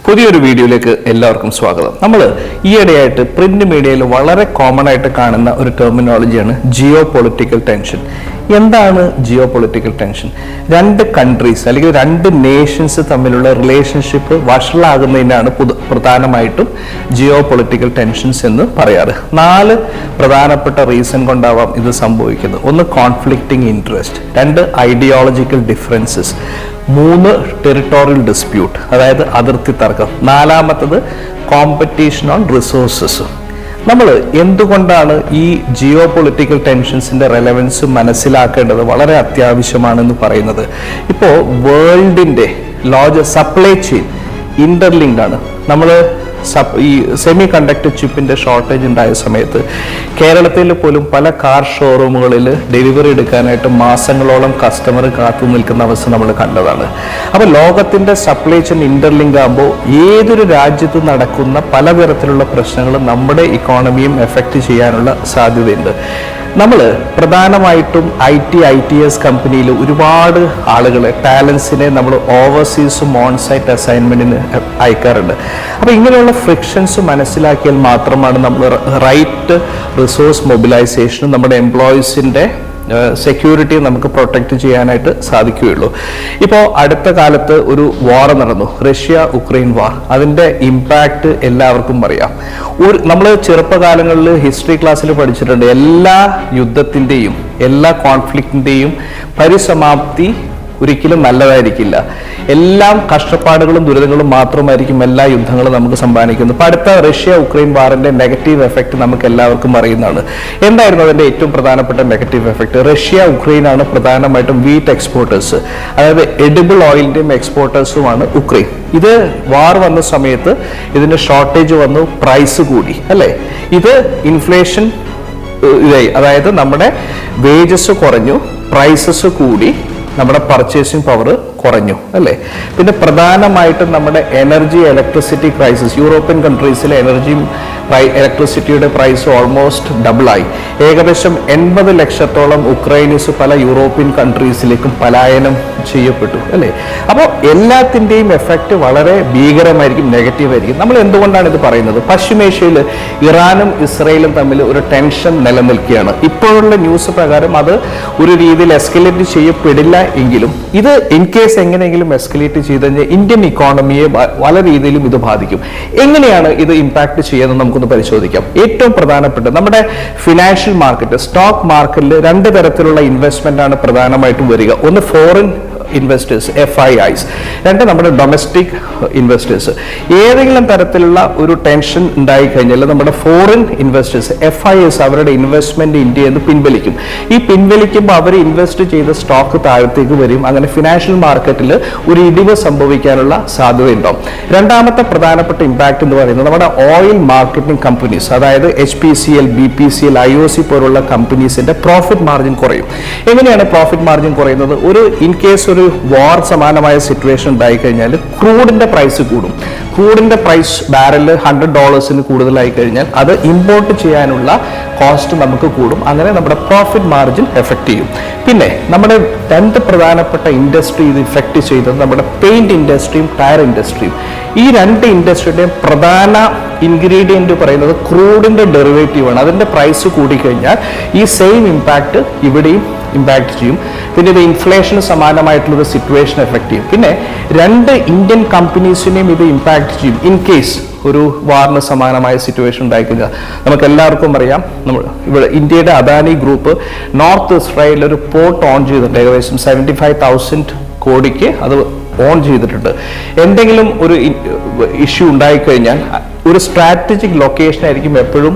പുതിയൊരു വീഡിയോയിലേക്ക് എല്ലാവർക്കും സ്വാഗതം. നമ്മൾ ഈയിടെയായിട്ട് പ്രിന്റ് മീഡിയയിൽ വളരെ കോമൺ ആയിട്ട് കാണുന്ന ഒരു ടെർമിനോളജിയാണ് ജിയോ പൊളിറ്റിക്കൽ ടെൻഷൻ. എന്താണ് ജിയോ പൊളിറ്റിക്കൽ ടെൻഷൻ? രണ്ട് കൺട്രീസ് അല്ലെങ്കിൽ രണ്ട് നേഷൻസ് തമ്മിലുള്ള റിലേഷൻഷിപ്പ് വഷളാകുന്നതിനാണ് പ്രധാനമായിട്ടും ജിയോ പൊളിറ്റിക്കൽ ടെൻഷൻസ് എന്ന് പറയാറ്. 4 പ്രധാനപ്പെട്ട റീസൺ കൊണ്ടാവാം ഇത് സംഭവിക്കുന്നത്. ഒന്ന്, conflicting interest. 2, ideological differences. 3, territorial dispute, അതായത് അതിർത്തി തർക്കം. 4, കോമ്പറ്റീഷൻ ഓൺ റിസോഴ്സസ്. നമ്മൾ എന്തുകൊണ്ടാണ് ഈ ജിയോ പൊളിറ്റിക്കൽ ടെൻഷൻസിന്റെ റെലവൻസ് മനസ്സിലാക്കേണ്ടത് വളരെ അത്യാവശ്യമാണെന്ന് പറയുന്നത്? ഇപ്പോൾ വേൾഡിന്റെ സപ്ലൈ ചെയിൻ ഇന്റർലിങ്ക്ഡ് ആണ്. നമ്മൾ ഈ സെമി കണ്ടക്ടർ ചിപ്പിന്റെ ഷോർട്ടേജ് ഉണ്ടായ സമയത്ത് കേരളത്തിൽ പോലും പല കാർ ഷോറൂമുകളിൽ ഡെലിവറി എടുക്കാനായിട്ട് മാസങ്ങളോളം കസ്റ്റമർ കാത്തു നിൽക്കുന്ന അവസ്ഥ നമ്മൾ കണ്ടതാണ്. അപ്പോൾ ലോകത്തിന്റെ സപ്ലൈ ചെയിൻ ഇന്റർലിങ്ക് ആകുമ്പോൾ ഏതൊരു രാജ്യത്ത് നടക്കുന്ന പലതരത്തിലുള്ള പ്രശ്നങ്ങളും നമ്മുടെ ഇക്കോണമിയും എഫക്റ്റ് ചെയ്യാനുള്ള സാധ്യതയുണ്ട്. നമ്മൾ പ്രധാനമായിട്ടും ITS കമ്പനിയിൽ ഒരുപാട് ആളുകളെ, ടാലൻസിനെ നമ്മൾ ഓവർസീസും ഓൺസൈറ്റ് അസൈൻമെന്റിന് അയക്കാറുണ്ട്. അപ്പോൾ ഇങ്ങനെയുള്ള ഫ്രിക്ഷൻസ് മനസ്സിലാക്കിയാൽ മാത്രമാണ് നമ്മൾ റൈറ്റ് റിസോഴ്സ് മൊബിലൈസേഷനും നമ്മുടെ എംപ്ലോയീസിൻ്റെ സെക്യൂരിറ്റി നമുക്ക് പ്രൊട്ടക്റ്റ് ചെയ്യാനായിട്ട് സാധിക്കുകയുള്ളൂ. ഇപ്പോൾ അടുത്ത കാലത്ത് ഒരു വാർ നടന്നു, റഷ്യ-ഉക്രൈൻ വാർ. അതിൻ്റെ ഇമ്പാക്റ്റ് എല്ലാവർക്കും അറിയാം. നമ്മൾ ചെറുപ്പകാലങ്ങളിൽ ഹിസ്റ്ററി ക്ലാസ്സിൽ പഠിച്ചിട്ടുണ്ട്, എല്ലാ യുദ്ധത്തിൻ്റെയും എല്ലാ കോൺഫ്ലിക്റ്റിൻ്റെയും പരിസമാപ്തി ഒരിക്കലും നല്ലതായിരിക്കില്ല. എല്ലാം കഷ്ടപ്പാടുകളും ദുരിതങ്ങളും മാത്രമായിരിക്കും എല്ലാ യുദ്ധങ്ങളും നമുക്ക് സമ്മാനിക്കുന്നത്. ഇപ്പം അടുത്ത റഷ്യ-ഉക്രൈൻ വാറിന്റെ നെഗറ്റീവ് എഫക്റ്റ് നമുക്ക് എല്ലാവർക്കും അറിയുന്നതാണ്. എന്തായിരുന്നു അതിന്റെ ഏറ്റവും പ്രധാനപ്പെട്ട നെഗറ്റീവ് എഫക്റ്റ്? റഷ്യ-ഉക്രൈനാണ് പ്രധാനമായിട്ടും വീറ്റ് എക്സ്പോർട്ടേഴ്സ്, അതായത് എഡിബിൾ ഓയിലിന്റെയും എക്സ്പോർട്ടേഴ്സുമാണ് ഉക്രൈൻ. ഇത് വാർ വന്ന സമയത്ത് ഇതിന്റെ ഷോർട്ടേജ് വന്നു, പ്രൈസ് കൂടി, അല്ലേ? ഇത് ഇൻഫ്ലേഷൻ ഇതായി, അതായത് നമ്മുടെ വേജസ് കുറഞ്ഞു, പ്രൈസസ് കൂടി, നമ്മുടെ പർച്ചേസിങ് പവർ കുറഞ്ഞു, അല്ലേ? പിന്നെ പ്രധാനമായിട്ടും നമ്മുടെ എനർജി ഇലക്ട്രിസിറ്റി ക്രൈസിസ്, യൂറോപ്യൻ കൺട്രീസിലെ ഇലക്ട്രിസിറ്റിയുടെ പ്രൈസ് ഓൾമോസ്റ്റ് ഡബിളായി. ഏകദേശം 80 ലക്ഷത്തോളം ഉക്രൈനീസ് പല യൂറോപ്യൻ കൺട്രീസിലേക്കും പലായനം ചെയ്യപ്പെട്ടു, അല്ലേ? അപ്പോൾ എല്ലാത്തിൻ്റെയും എഫക്റ്റ് വളരെ ഭീകരമായിരിക്കും, നെഗറ്റീവ് ആയിരിക്കും. നമ്മൾ എന്തുകൊണ്ടാണ് ഇത് പറയുന്നത്? പശ്ചിമേഷ്യയിൽ ഇറാനും ഇസ്രയേലും തമ്മിൽ ഒരു ടെൻഷൻ നിലനിൽക്കുകയാണ്. ഇപ്പോഴുള്ള ന്യൂസ് പ്രകാരം അത് ഒരു രീതിയിൽ എസ്കലേറ്റ് ചെയ്യപ്പെടില്ല എങ്കിലും ഇത് ഇൻ കേസ് എങ്ങനെയെങ്കിലും എസ്കലേറ്റ് ചെയ്ത് കഴിഞ്ഞാൽ ഇന്ത്യൻ ഇക്കോണമിയെ പല രീതിയിലും ഇത് ബാധിക്കും. എങ്ങനെയാണ് ഇത് ഇമ്പാക്ട് ചെയ്യുന്നത് നമുക്കൊന്ന് പരിശോധിക്കാം. ഏറ്റവും പ്രധാനപ്പെട്ട നമ്മുടെ ഫിനാൻഷ്യൽ മാർക്കറ്റ്, സ്റ്റോക്ക് മാർക്കറ്റിൽ 2 തരത്തിലുള്ള ഇൻവെസ്റ്റ്മെന്റ് ആണ് പ്രധാനമായിട്ടും വരിക. ഒന്ന് ഫോറിൻ ഇൻവെസ്റ്റേഴ്സ്, FIIs. 2, നമ്മുടെ ഡൊമസ്റ്റിക് ഇൻവെസ്റ്റേഴ്സ്. ഏതെങ്കിലും തരത്തിലുള്ള ഒരു ടെൻഷൻ ഉണ്ടായി കഴിഞ്ഞാൽ നമ്മുടെ ഫോറിൻ ഇൻവെസ്റ്റേഴ്സ്, FIIs, അവരുടെ ഇൻവെസ്റ്റ്മെന്റ് ഇന്ത്യയിൽ നിന്ന് പിൻവലിക്കും. ഈ പിൻവലിക്കുമ്പോൾ അവർ ഇൻവെസ്റ്റ് ചെയ്ത സ്റ്റോക്ക് താഴത്തേക്ക് വരും. അങ്ങനെ ഫിനാൻഷ്യൽ മാർക്കറ്റിൽ ഒരു ഇടിവ് സംഭവിക്കാനുള്ള സാധ്യതയുണ്ടാവും. രണ്ടാമത്തെ പ്രധാനപ്പെട്ട ഇമ്പാക്ട് എന്ന് പറയുന്നത് നമ്മുടെ ഓയിൽ മാർക്കറ്റിംഗ് കമ്പനീസ്, അതായത് HPCL, BPCL, IOC പോലുള്ള കമ്പനീസിന്റെ പ്രോഫിറ്റ് മാർജിൻ കുറയും. എങ്ങനെയാണ് പ്രോഫിറ്റ് മാർജിൻ കുറയുന്നത്? ഇൻ കേസ് ഒരു വാർ സമാനമായ സിറ്റുവേഷൻ ഉണ്ടായി കഴിഞ്ഞാൽ ക്രൂഡിന്റെ പ്രൈസ് കൂടും. ക്രൂഡിന്റെ പ്രൈസ് ബാരലിൽ $100 കൂടുതലായി കഴിഞ്ഞാൽ അത് ഇമ്പോർട്ട് ചെയ്യാനുള്ള കോസ്റ്റ് നമുക്ക് കൂടും. അങ്ങനെ നമ്മുടെ പ്രോഫിറ്റ് മാർജിൻ എഫക്ട് ചെയ്യും. പിന്നെ നമ്മുടെ 2 പ്രധാനപ്പെട്ട ഇൻഡസ്ട്രി ഇത് ഇഫക്ട് ചെയ്തത് നമ്മുടെ പെയിന്റ് ഇൻഡസ്ട്രിയും ടയർ ഇൻഡസ്ട്രിയും. ഈ 2 ഇൻഡസ്ട്രിയുടെയും പ്രധാന ഇൻഗ്രീഡിയന്റ് പറയുന്നത് ക്രൂഡിന്റെ ഡെറിവേറ്റീവ് ആണ്. അതിന്റെ പ്രൈസ് കൂടിക്കഴിഞ്ഞാൽ ഈ സെയിം ഇമ്പാക്ട് ഇവിടെയും ഇമ്പാക്ട് ചെയ്യും. പിന്നെ ഇത് ഇൻഫ്ലേഷന് സമാനമായിട്ടുള്ളൊരു സിറ്റുവേഷൻ എഫക്ട് ചെയ്യും. പിന്നെ 2 ഇന്ത്യൻ കമ്പനീസിനെയും ഇത് ഇമ്പാക്ട് ചെയ്യും. ഇൻ കേസ് ഒരു വാറിന് സമാനമായ സിറ്റുവേഷൻ ഉണ്ടായിക്കഴിഞ്ഞാൽ നമുക്ക് എല്ലാവർക്കും അറിയാം, ഇവിടെ ഇന്ത്യയുടെ അദാനി ഗ്രൂപ്പ് നോർത്ത് ഇസ്രായേലിൽ ഒരു പോർട്ട് ഓൺ ചെയ്തിട്ടുണ്ട്. ഏകദേശം 75,000 കോടിക്ക് അത് ഓൺ ചെയ്തിട്ടുണ്ട്. എന്തെങ്കിലും ഒരു ഇഷ്യൂ ഉണ്ടായിക്കഴിഞ്ഞാൽ ഒരു സ്ട്രാറ്റജിക് ലൊക്കേഷൻ ആയിരിക്കും എപ്പോഴും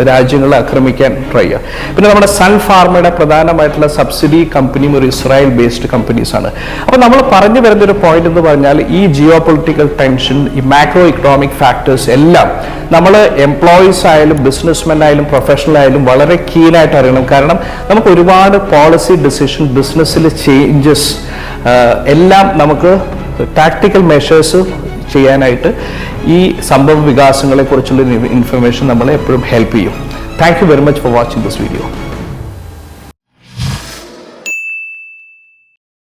രാജ്യങ്ങളെ ആക്രമിക്കാൻ ട്രൈ ചെയ്യുക. പിന്നെ നമ്മുടെ സൺ ഫാർമയുടെ പ്രധാനമായിട്ടുള്ള സബ്സിഡി കമ്പനിയും ഒരു ഇസ്രായേൽ ബേസ്ഡ് കമ്പനീസാണ്. അപ്പോൾ നമ്മൾ പറഞ്ഞു വരുന്ന ഒരു പോയിന്റ് എന്ന് പറഞ്ഞാൽ ഈ ജിയോ പൊളിറ്റിക്കൽ ടെൻഷൻ, ഈ മാക്രോ ഇക്കണോമിക് ഫാക്ടേഴ്സ് എല്ലാം നമ്മൾ എംപ്ലോയീസ് ആയാലും ബിസിനസ്മെൻ ആയാലും പ്രൊഫഷണൽ ആയാലും വളരെ കീനായിട്ട് അറിയണം. കാരണം നമുക്ക് ഒരുപാട് പോളിസി ഡിസിഷൻ, ബിസിനസ്സിൽ ചേഞ്ചസ് എല്ലാം നമുക്ക് ടാക്ടിക്കൽ മെഷേഴ്സ് ചെയ്യാനായിട്ട് ഈ സംഭവ വികാസങ്ങളെ കുറിച്ചുള്ള ഇൻഫർമേഷൻ നമ്മളെ എപ്പോഴും ഹെൽപ്പ് ചെയ്യും. Thank you very much for watching this video.